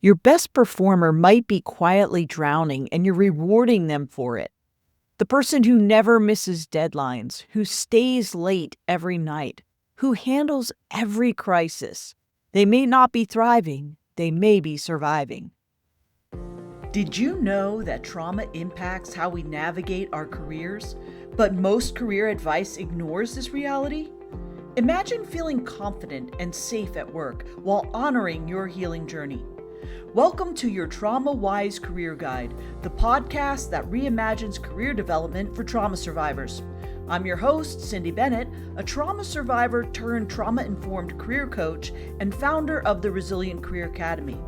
Your best performer might be quietly drowning and you're rewarding them for it. The person who never misses deadlines, who stays late every night, who handles every crisis. They may not be thriving, they may be surviving. Did you know that trauma impacts how we navigate our careers, but most career advice ignores this reality? Imagine feeling confident and safe at work while honoring your healing journey. Welcome to your Trauma Wise Career Guide, the podcast that reimagines career development for trauma survivors. I'm your host, Cindy Bennett, a trauma survivor turned trauma-informed career coach and founder of the Resilient Career Academy.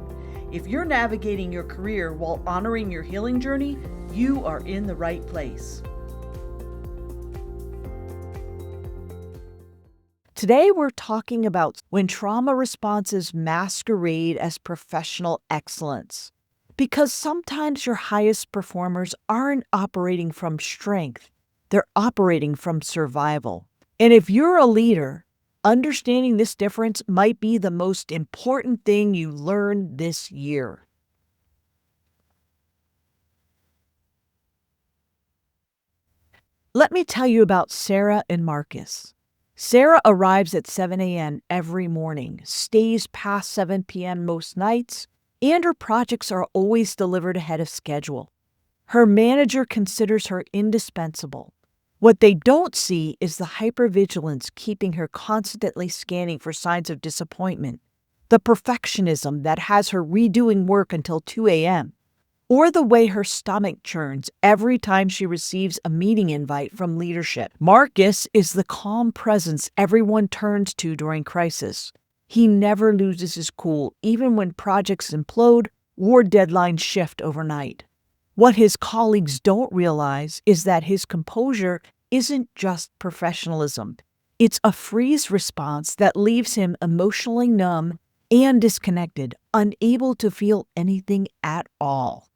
If you're navigating your career while honoring your healing journey, you are in the right place. Today, we're talking about when trauma responses masquerade as professional excellence. Because sometimes your highest performers aren't operating from strength, they're operating from survival. And if you're a leader, understanding this difference might be the most important thing you learn this year. Let me tell you about Sarah and Marcus. Sarah arrives at 7 a.m. every morning, stays past 7 p.m. most nights, and her projects are always delivered ahead of schedule. Her manager considers her indispensable. What they don't see is the hypervigilance keeping her constantly scanning for signs of disappointment, the perfectionism that has her redoing work until 2 a.m., or the way her stomach churns every time she receives a meeting invite from leadership. Marcus is the calm presence everyone turns to during crisis. He never loses his cool, even when projects implode or deadlines shift overnight. What his colleagues don't realize is that his composure isn't just professionalism. It's a freeze response that leaves him emotionally numb and disconnected, unable to feel anything at all.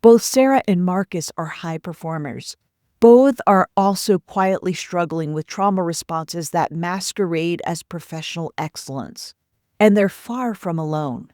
Both Sarah and Marcus are high performers. Both are also quietly struggling with trauma responses that masquerade as professional excellence. And they're far from alone.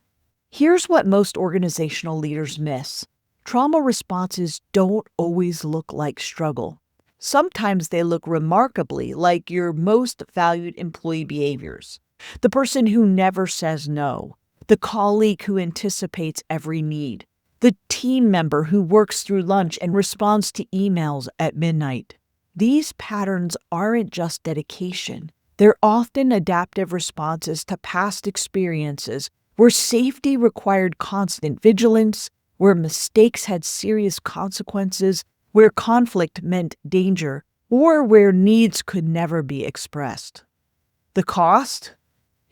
Here's what most organizational leaders miss. Trauma responses don't always look like struggle. Sometimes they look remarkably like your most valued employee behaviors. The person who never says no. The colleague who anticipates every need. The team member who works through lunch and responds to emails at midnight. These patterns aren't just dedication. They're often adaptive responses to past experiences where safety required constant vigilance, where mistakes had serious consequences, where conflict meant danger, or where needs could never be expressed. The cost?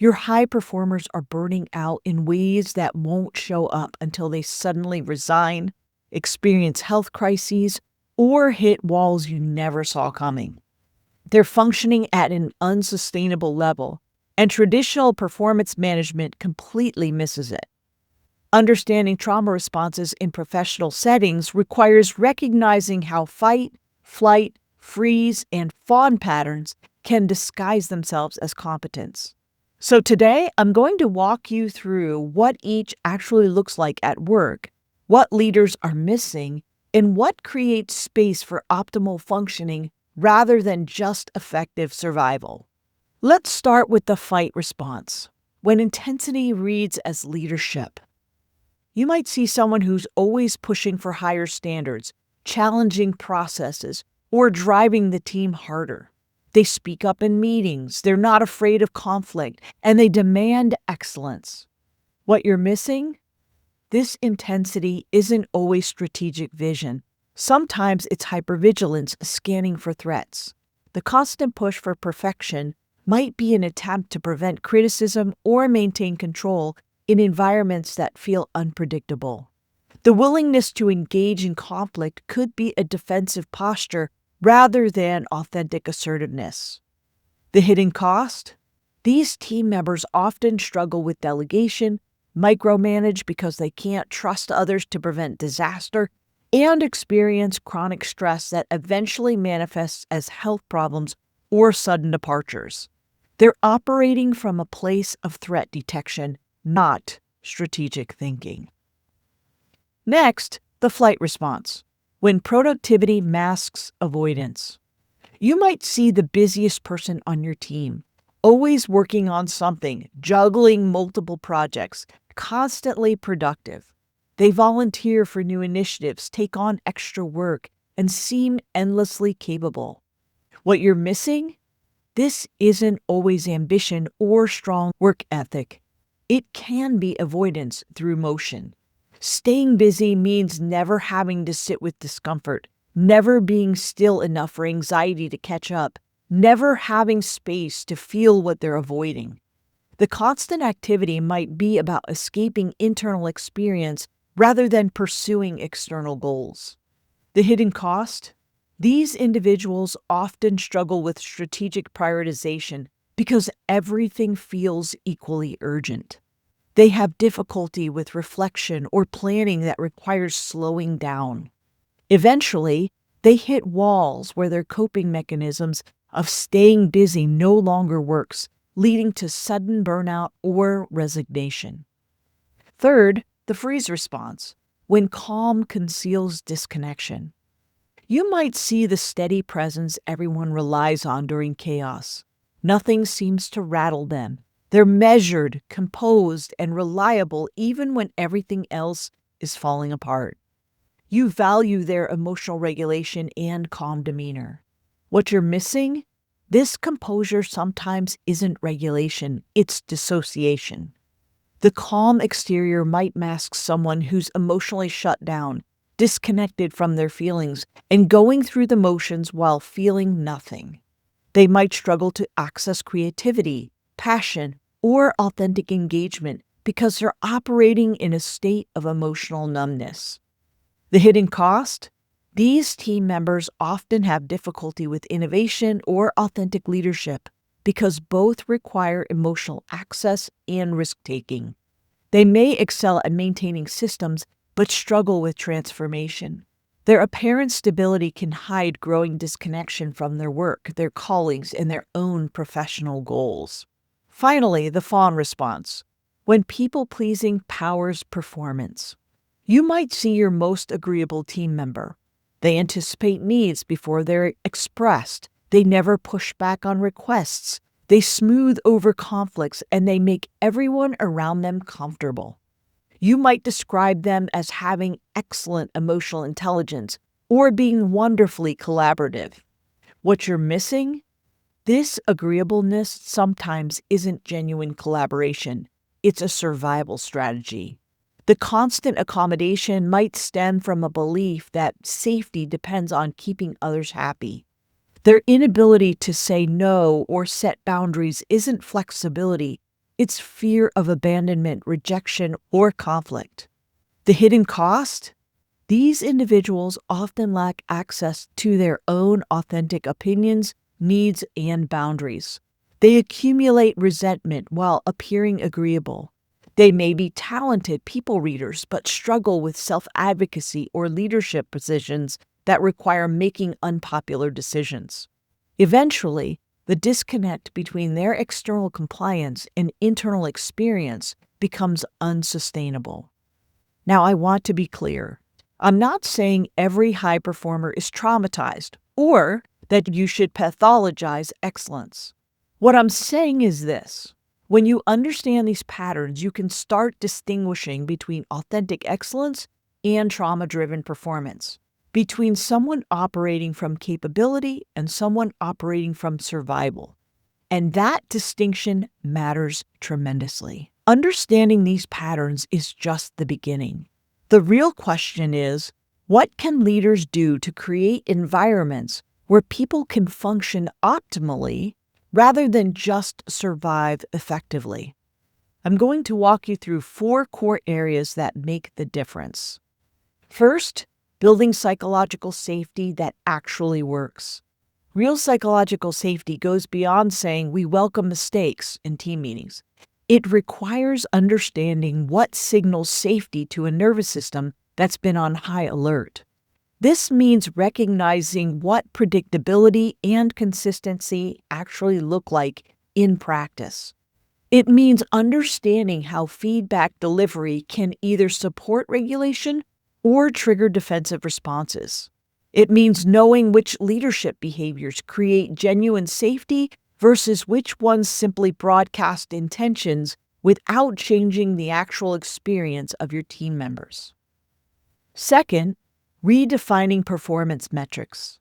Your high performers are burning out in ways that won't show up until they suddenly resign, experience health crises, or hit walls you never saw coming. They're functioning at an unsustainable level, and traditional performance management completely misses it. Understanding trauma responses in professional settings requires recognizing how fight, flight, freeze, and fawn patterns can disguise themselves as competence. So today, I'm going to walk you through what each actually looks like at work, what leaders are missing, and what creates space for optimal functioning rather than just effective survival. Let's start with the fight response. When intensity reads as leadership, you might see someone who's always pushing for higher standards, challenging processes, or driving the team harder. They speak up in meetings, they're not afraid of conflict, and they demand excellence. What you're missing? This intensity isn't always strategic vision. Sometimes it's hypervigilance, scanning for threats. The constant push for perfection might be an attempt to prevent criticism or maintain control in environments that feel unpredictable. The willingness to engage in conflict could be a defensive posture rather than authentic assertiveness. The hidden cost? These team members often struggle with delegation, micromanage because they can't trust others to prevent disaster, and experience chronic stress that eventually manifests as health problems or sudden departures. They're operating from a place of threat detection, not strategic thinking. Next, the flight response, when productivity masks avoidance. You might see the busiest person on your team, always working on something, juggling multiple projects, constantly productive. They volunteer for new initiatives, take on extra work, and seem endlessly capable. What you're missing? This isn't always ambition or strong work ethic. It can be avoidance through motion. Staying busy means never having to sit with discomfort, never being still enough for anxiety to catch up, never having space to feel what they're avoiding. The constant activity might be about escaping internal experience rather than pursuing external goals. The hidden cost? These individuals often struggle with strategic prioritization because everything feels equally urgent. They have difficulty with reflection or planning that requires slowing down. Eventually, they hit walls where their coping mechanisms of staying busy no longer works, leading to sudden burnout or resignation. Third, the freeze response, when calm conceals disconnection. You might see the steady presence everyone relies on during chaos. Nothing seems to rattle them. They're measured, composed, and reliable even when everything else is falling apart. You value their emotional regulation and calm demeanor. What you're missing? This composure sometimes isn't regulation, it's dissociation. The calm exterior might mask someone who's emotionally shut down, disconnected from their feelings, and going through the motions while feeling nothing. They might struggle to access creativity, passion, or authentic engagement because they're operating in a state of emotional numbness. The hidden cost? These team members often have difficulty with innovation or authentic leadership because both require emotional access and risk-taking. They may excel at maintaining systems but struggle with transformation. Their apparent stability can hide growing disconnection from their work, their colleagues, and their own professional goals. Finally, the Fawn response, when people-pleasing powers performance. You might see your most agreeable team member. They anticipate needs before they're expressed. They never push back on requests. They smooth over conflicts, and they make everyone around them comfortable. You might describe them as having excellent emotional intelligence or being wonderfully collaborative. What you're missing? This agreeableness sometimes isn't genuine collaboration. It's a survival strategy. The constant accommodation might stem from a belief that safety depends on keeping others happy. Their inability to say no or set boundaries isn't flexibility. It's fear of abandonment, rejection, or conflict. The hidden cost? These individuals often lack access to their own authentic opinions, needs, and boundaries. They accumulate resentment while appearing agreeable. They may be talented people readers but struggle with self-advocacy or leadership positions that require making unpopular decisions. Eventually, the disconnect between their external compliance and internal experience becomes unsustainable. Now, I want to be clear. I'm not saying every high performer is traumatized or that you should pathologize excellence. What I'm saying is this. When you understand these patterns, you can start distinguishing between authentic excellence and trauma-driven performance, between someone operating from capability and someone operating from survival. And that distinction matters tremendously. Understanding these patterns is just the beginning. The real question is, what can leaders do to create environments where people can function optimally rather than just survive effectively? I'm going to walk you through 4 core areas that make the difference. First, building psychological safety that actually works. Real psychological safety goes beyond saying we welcome mistakes in team meetings. It requires understanding what signals safety to a nervous system that's been on high alert. This means recognizing what predictability and consistency actually look like in practice. It means understanding how feedback delivery can either support regulation or trigger defensive responses. It means knowing which leadership behaviors create genuine safety versus which ones simply broadcast intentions without changing the actual experience of your team members. Second, redefining performance metrics.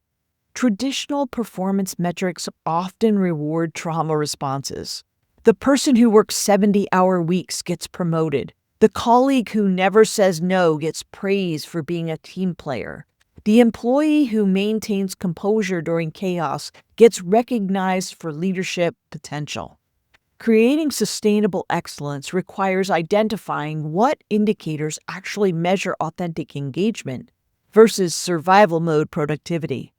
Traditional performance metrics often reward trauma responses. The person who works 70-hour weeks gets promoted. The colleague who never says no gets praised for being a team player. The employee who maintains composure during chaos gets recognized for leadership potential. Creating sustainable excellence requires identifying what indicators actually measure authentic engagement versus survival mode productivity.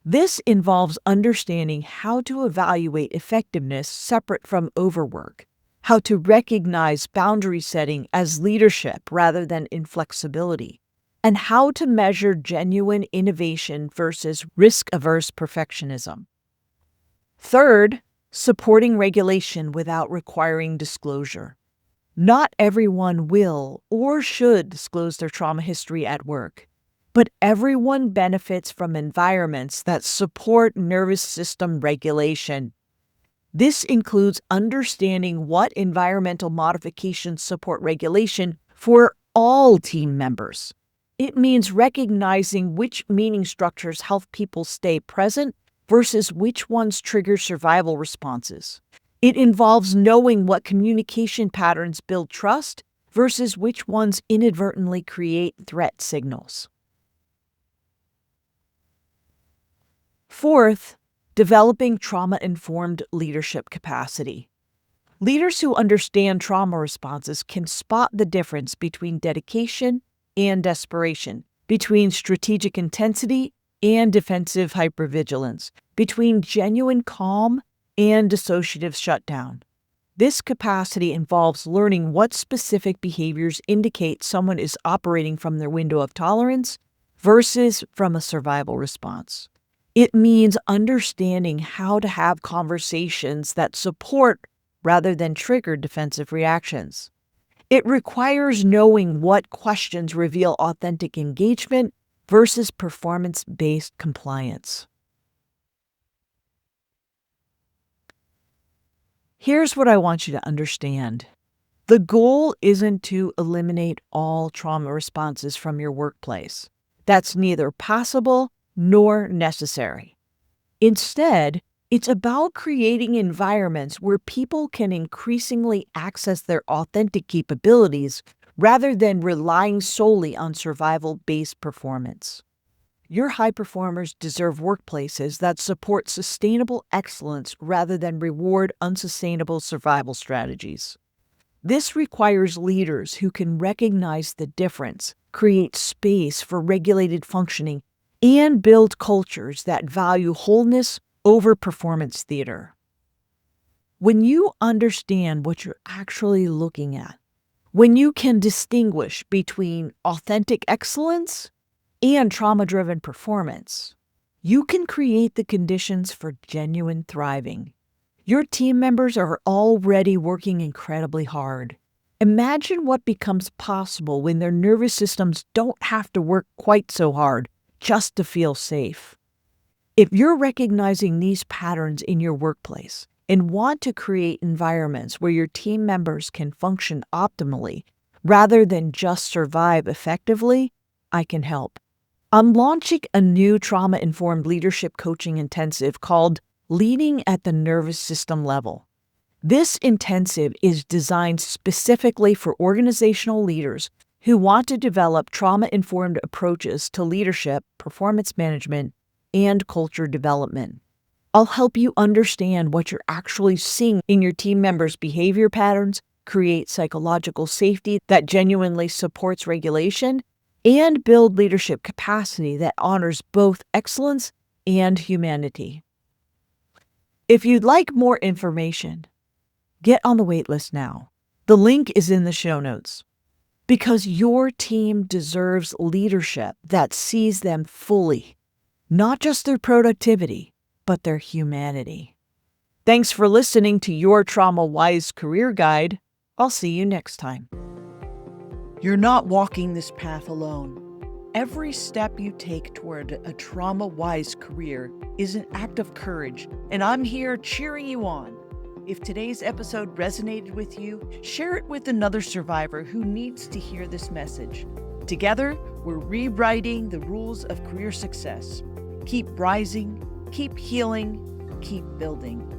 This involves understanding how to evaluate effectiveness separate from overwork, how to recognize boundary setting as leadership rather than inflexibility, and how to measure genuine innovation versus risk-averse perfectionism. Third, supporting regulation without requiring disclosure. Not everyone will or should disclose their trauma history at work, but everyone benefits from environments that support nervous system regulation. This includes understanding what environmental modifications support regulation for all team members. It means recognizing which meaning structures help people stay present versus which ones trigger survival responses. It involves knowing what communication patterns build trust versus which ones inadvertently create threat signals. Fourth, developing trauma-informed leadership capacity. Leaders who understand trauma responses can spot the difference between dedication and desperation, between strategic intensity and defensive hypervigilance, between genuine calm and dissociative shutdown. This capacity involves learning what specific behaviors indicate someone is operating from their window of tolerance versus from a survival response. It means understanding how to have conversations that support rather than trigger defensive reactions. It requires knowing what questions reveal authentic engagement versus performance-based compliance. Here's what I want you to understand. The goal isn't to eliminate all trauma responses from your workplace. That's neither possible nor necessary. Instead, it's about creating environments where people can increasingly access their authentic capabilities rather than relying solely on survival-based performance. Your high performers deserve workplaces that support sustainable excellence rather than reward unsustainable survival strategies. This requires leaders who can recognize the difference, create space for regulated functioning, and build cultures that value wholeness over performance theater. When you understand what you're actually looking at, when you can distinguish between authentic excellence and trauma-driven performance, you can create the conditions for genuine thriving. Your team members are already working incredibly hard. Imagine what becomes possible when their nervous systems don't have to work quite so hard just to feel safe. If you're recognizing these patterns in your workplace and want to create environments where your team members can function optimally rather than just survive effectively, I can help. I'm launching a new trauma-informed leadership coaching intensive called Leading at the Nervous System Level. This intensive is designed specifically for organizational leaders who want to develop trauma-informed approaches to leadership, performance management, and culture development. I'll help you understand what you're actually seeing in your team members' behavior patterns, create psychological safety that genuinely supports regulation, and build leadership capacity that honors both excellence and humanity. If you'd like more information, get on the waitlist now. The link is in the show notes. Because your team deserves leadership that sees them fully, not just their productivity, but their humanity. Thanks for listening to Your Trauma Wise Career Guide. I'll see you next time. You're not walking this path alone. Every step you take toward a trauma-wise career is an act of courage, and I'm here cheering you on. If today's episode resonated with you, share it with another survivor who needs to hear this message. Together, we're rewriting the rules of career success. Keep rising, keep healing, keep building.